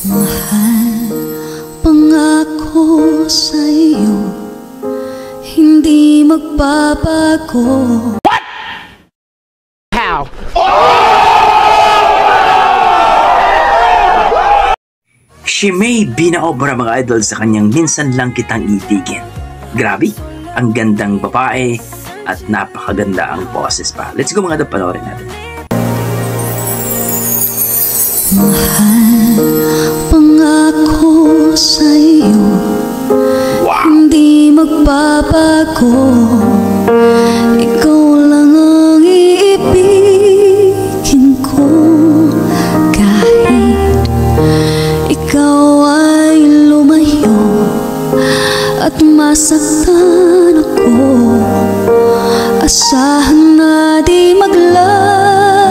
Mahal, pangako sa'yo, hindi magbabago. What? How? Si May binaobra mga idol sa kanyang Minsan Lang Kitang Ibigin. Grabe, ang gandang babae at napakaganda ang boses pa. Let's go mga idol, panoorin natin. Mahal, pangako sa'yo, hindi magbabago. Ikaw lang ang iibigin ko, kahit ikaw ay lumayo at masaktan ako. Asahan na di maglalaho.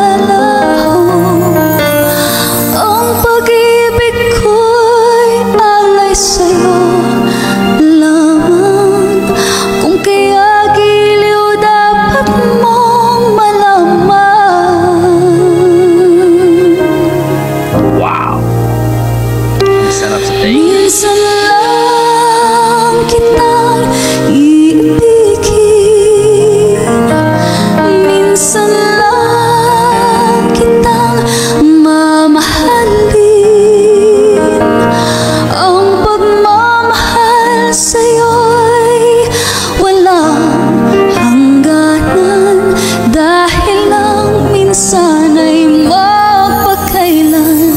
Ang pag-ibig ko'y alay sa'yo lamang. Kung kaya giliw dapat mong malaman. Wow! Sarap sa tayo. Minsan lang kitang iibigin, minsan lang kitang mamahalin. Ang pagmamahal sa'yo'y walang hangganan, dahil lang minsan ay magpakailanman.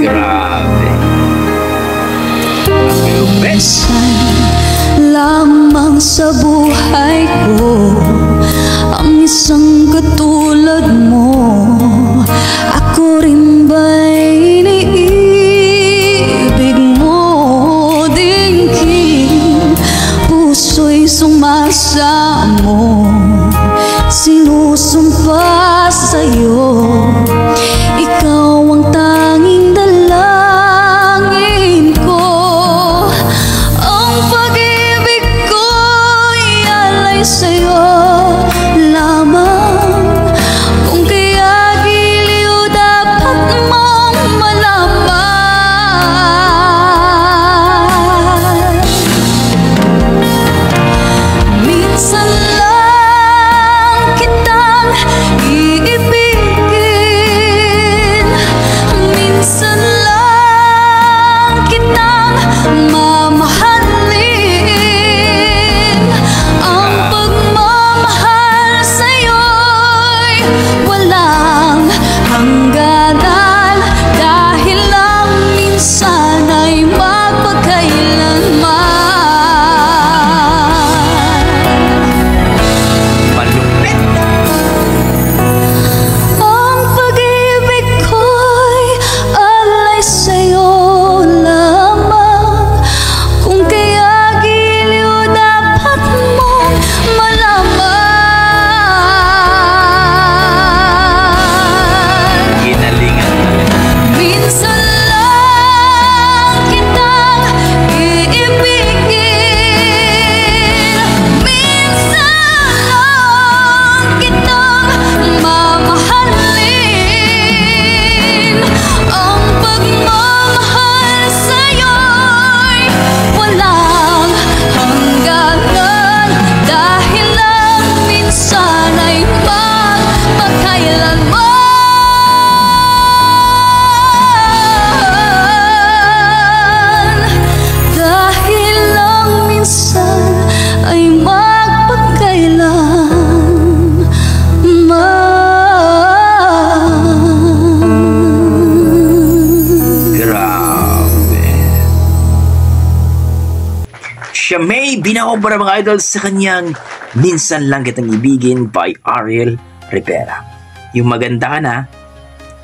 Grabe. Minsan lamang sa buhay ko ang isang katulad mo. Ako rin ba'y iniibig mo? Dinggin, puso'y sumasamo, sinusumpa sa'yo. Ikaw ang tanging dalangin ko. Ang pag-ibig ko'y alay sa'yo lamang. Kung kaya giliw dapat mong malaman. Minsan lang kitang iibigin, minsan lang kitang mamahalin. Ang pagmamahal sa'yo'y walang hangganan, dahil lang minsan ay magpakailanman. Malupit! Ang pag-ibig ko'y alay sa'yo lamang. Kung kaya giliw dapat mong malaman. Ginalingan talaga. Minsan lang kitang iibigin, minsan lang kitang mamahalin. Ang pagmamahal sa'yo'y walang hangganan, dahil lang minsan ay magpakailanman. Dahil lang minsan ay magpakailanman. Grabe. Siya May binaobra mga idol sa kanyang Minsan Lang Kitang Ibigin by Ariel Rivera. Yung maganda ka na,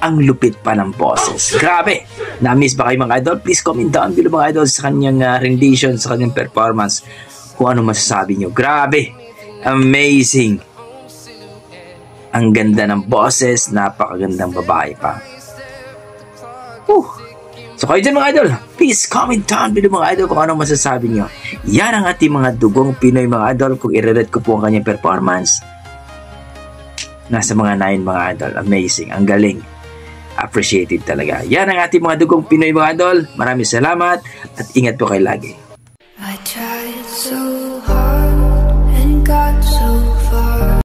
ang lupit pa ng boses. Grabe! Na-miss ba kayo mga idol? Please comment down below mga idol sa kanyang rendition, sa kanyang performance. Kung ano masasabi nyo. Grabe! Amazing! Ang ganda ng boses, napakagandang babae pa. So kayo dyan mga idol, please comment down below mga idol kung ano masasabi nyo. Yan ang ating mga dugong Pinoy mga idol. Kung i-rate ko po ang kanyang performance, nasa mga 9 mga idol. Amazing, ang galing. appreciated talaga. Yan ang ating mga dugong Pinoy mga idol. Maraming salamat at ingat po kayo lagi. I tried so